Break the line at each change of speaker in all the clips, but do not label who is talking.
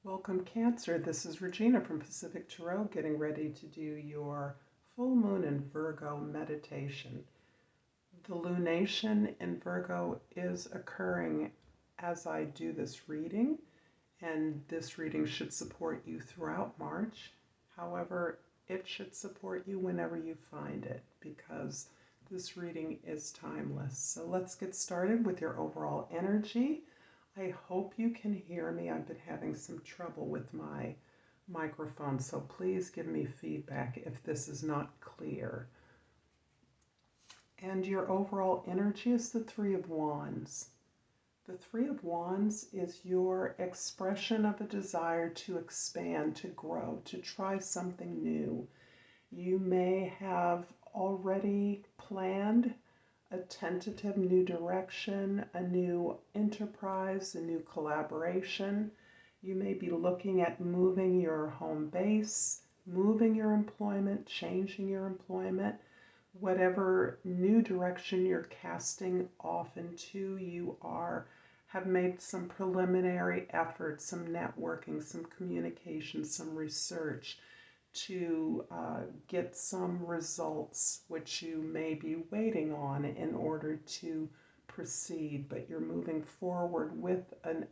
Welcome, Cancer. This is Regina from Pacific Tarot, getting ready to do your full moon in Virgo meditation. The lunation in Virgo is occurring as I do this reading, and this reading should support you throughout March. However, it should support you whenever you find it because this reading is timeless. So let's get started with your overall energy. I hope you can hear me. I've been having some trouble with my microphone, so please give me feedback if this is not clear. And your overall energy is the Three of Wands. The Three of Wands is your expression of a desire to expand, to grow, to try something new. You may have already planned a tentative new direction, a new enterprise, a new collaboration. You may be looking at moving your home base, moving your employment, changing your employment. Whatever new direction you're casting off into, you have made some preliminary efforts, some networking, some communication, some research to get some results which you may be waiting on in order to proceed, but you're moving forward with an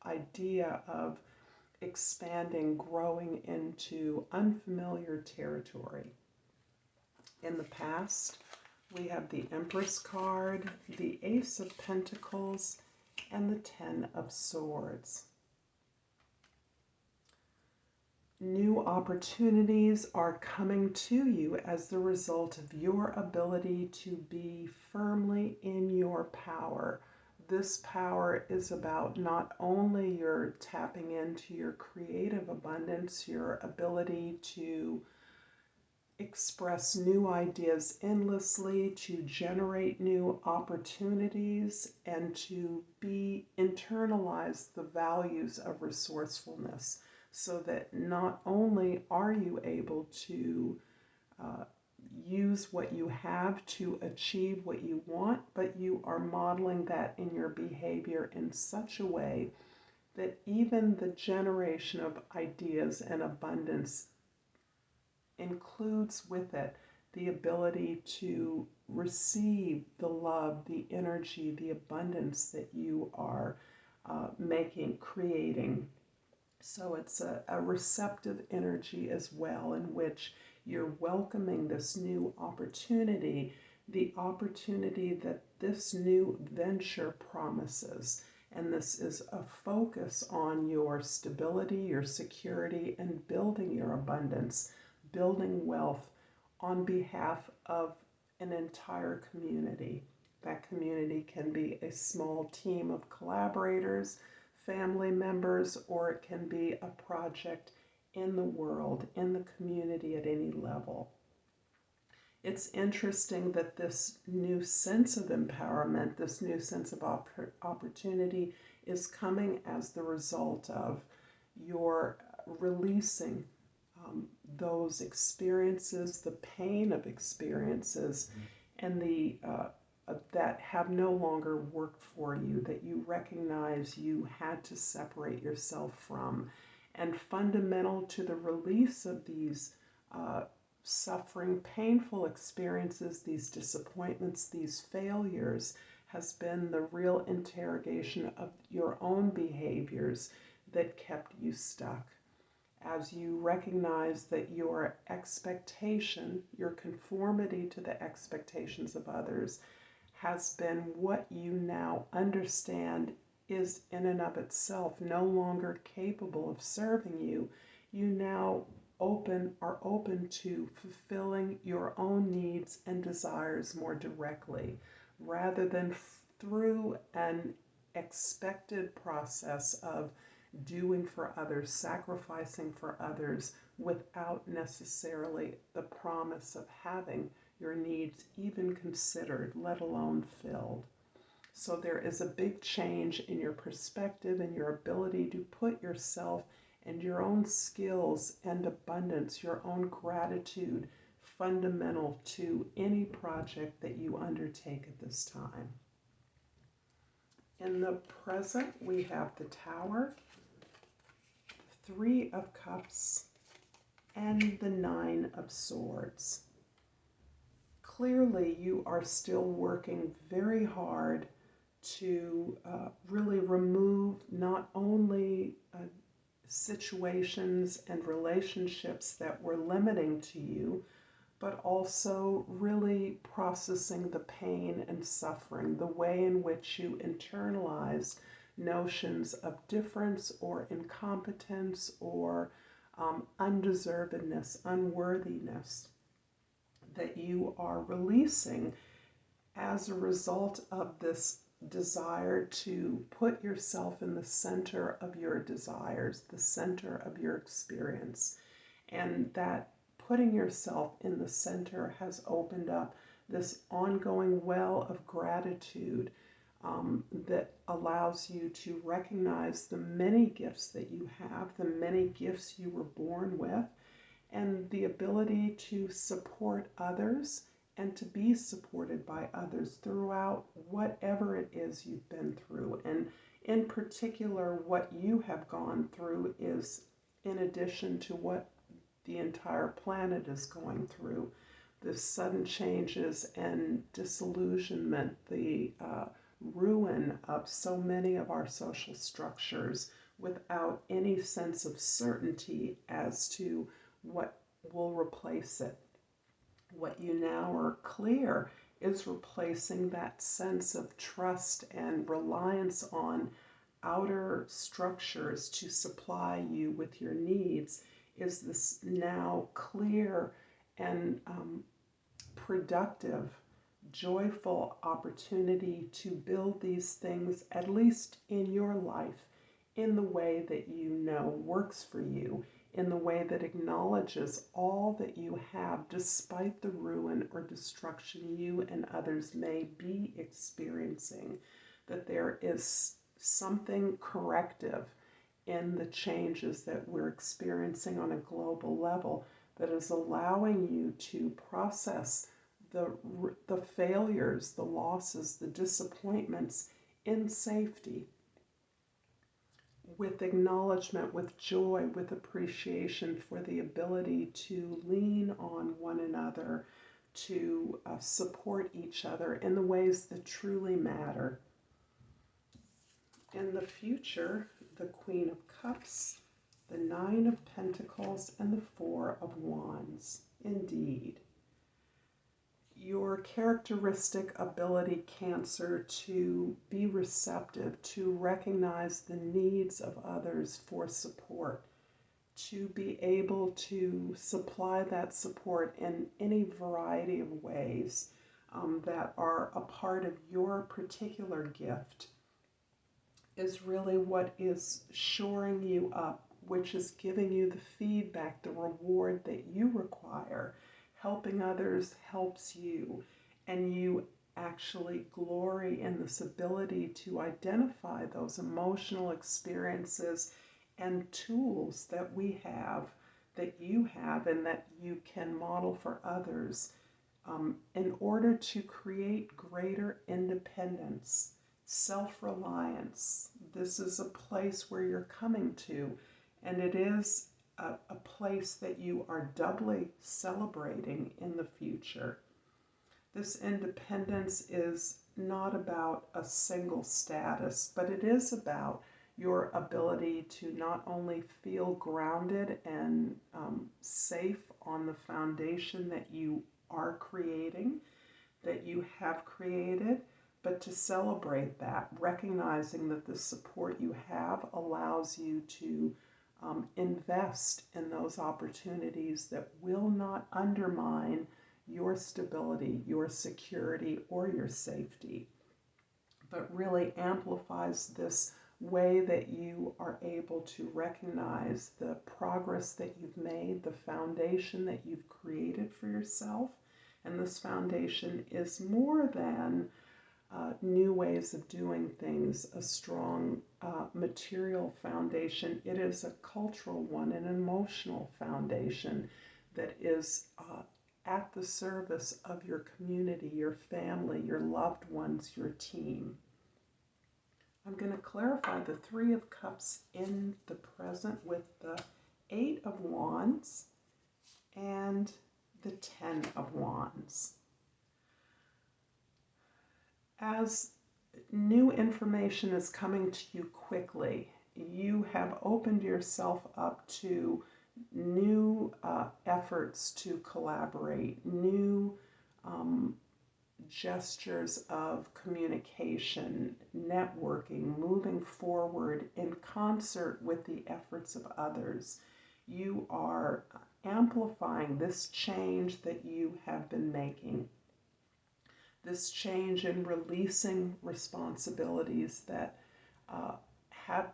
idea of expanding, growing into unfamiliar territory. In the past, we have the Empress card, the Ace of Pentacles, and the Ten of Swords. New opportunities are coming to you as the result of your ability to be firmly in your power. This power is about not only your tapping into your creative abundance, your ability to express new ideas endlessly, to generate new opportunities, and to internalize the values of resourcefulness, so that not only are you able to use what you have to achieve what you want, but you are modeling that in your behavior in such a way that even the generation of ideas and abundance includes with it the ability to receive the love, the energy, the abundance that you are creating. So it's a receptive energy as well, in which you're welcoming this new opportunity, the opportunity that this new venture promises. And this is a focus on your stability, your security, and building your abundance, building wealth on behalf of an entire community. That community can be a small team of collaborators, family members, or it can be a project in the world, in the community at any level. It's interesting that this new sense of empowerment, this new sense of opportunity is coming as the result of your releasing those experiences, the pain of experiences, and that have no longer worked for you, that you recognize you had to separate yourself from. And fundamental to the release of these suffering, painful experiences, these disappointments, these failures, has been the real interrogation of your own behaviors that kept you stuck. As you recognize that your expectation, your conformity to the expectations of others, has been what you now understand is in and of itself no longer capable of serving you, you now are open to fulfilling your own needs and desires more directly, rather than through an expected process of doing for others, sacrificing for others, without necessarily the promise of having your needs even considered, let alone filled. So there is a big change in your perspective and your ability to put yourself and your own skills and abundance, your own gratitude, fundamental to any project that you undertake at this time. In the present, we have the Tower, Three of Cups, and the Nine of Swords. Clearly, you are still working very hard to really remove not only situations and relationships that were limiting to you, but also really processing the pain and suffering, the way in which you internalized notions of difference or incompetence or undeservedness, unworthiness, that you are releasing as a result of this desire to put yourself in the center of your desires, the center of your experience. And that putting yourself in the center has opened up this ongoing well of gratitude that allows you to recognize the many gifts that you have, the many gifts you were born with, and the ability to support others and to be supported by others throughout whatever it is you've been through. And in particular, what you have gone through is in addition to what the entire planet is going through. The sudden changes and disillusionment, the ruin of so many of our social structures without any sense of certainty as to what will replace it. What you now are clear is replacing that sense of trust and reliance on outer structures to supply you with your needs is this now clear and productive, joyful opportunity to build these things, at least in your life, in the way that you know works for you, in the way that acknowledges all that you have despite the ruin or destruction you and others may be experiencing, that there is something corrective in the changes that we're experiencing on a global level that is allowing you to process the failures, the losses, the disappointments in safety, with acknowledgement, with joy, with appreciation for the ability to lean on one another, to support each other in the ways that truly matter. In the future, the Queen of Cups, the Nine of Pentacles, and the Four of Wands. Indeed, your characteristic ability, Cancer, to be receptive, to recognize the needs of others for support, to be able to supply that support in any variety of ways that are a part of your particular gift, is really what is shoring you up, which is giving you the feedback, the reward that you require. Helping others helps you, and you actually glory in this ability to identify those emotional experiences and tools that we have, that you have, and that you can model for others in order to create greater independence, self-reliance. This is a place where you're coming to, and it is a place that you are doubly celebrating in the future. This independence is not about a single status, but it is about your ability to not only feel grounded and safe on the foundation that you are creating, that you have created, but to celebrate that, recognizing that the support you have allows you to invest in those opportunities that will not undermine your stability, your security, or your safety, but really amplifies this way that you are able to recognize the progress that you've made, the foundation that you've created for yourself. And this foundation is more than new ways of doing things, a strong material foundation. It is a cultural one, an emotional foundation that is at the service of your community, your family, your loved ones, your team. I'm going to clarify the Three of Cups in the present. present with the 8 of Wands and the 10 of Wands. As new information is coming to you quickly, you have opened yourself up to new efforts to collaborate, new gestures of communication, networking, moving forward in concert with the efforts of others. You are amplifying this change that you have been making, this change in releasing responsibilities that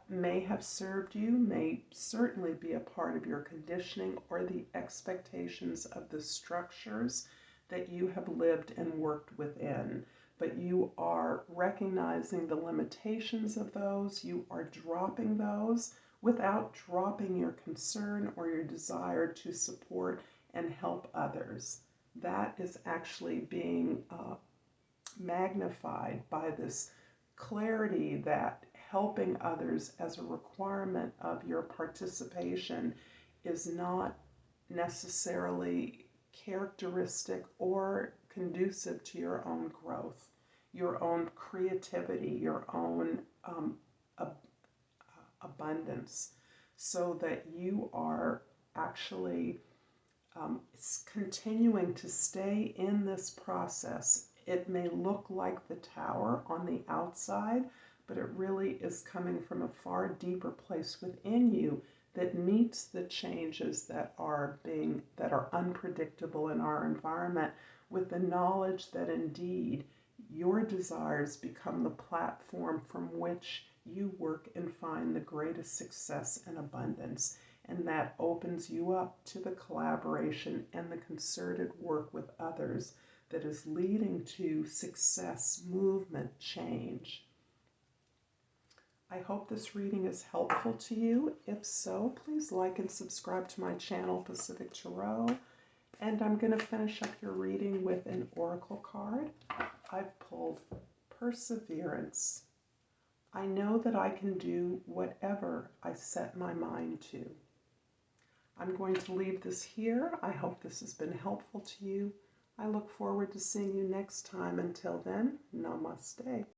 may have served you, may certainly be a part of your conditioning or the expectations of the structures that you have lived and worked within. But you are recognizing the limitations of those, you are dropping those without dropping your concern or your desire to support and help others. That is actually being magnified by this clarity that helping others as a requirement of your participation is not necessarily characteristic or conducive to your own growth, your own creativity, your own abundance, so that you are actually continuing to stay in this process. It may look like the Tower on the outside, but it really is coming from a far deeper place within you that meets the changes that are unpredictable in our environment, with the knowledge that indeed your desires become the platform from which you work and find the greatest success and abundance. And that opens you up to the collaboration and the concerted work with others that is leading to success, movement, change. I hope this reading is helpful to you. If so, please like and subscribe to my channel, Pacific Tarot. And I'm going to finish up your reading with an oracle card. I've pulled Perseverance. I know that I can do whatever I set my mind to. I'm going to leave this here. I hope this has been helpful to you. I look forward to seeing you next time. Until then, Namaste.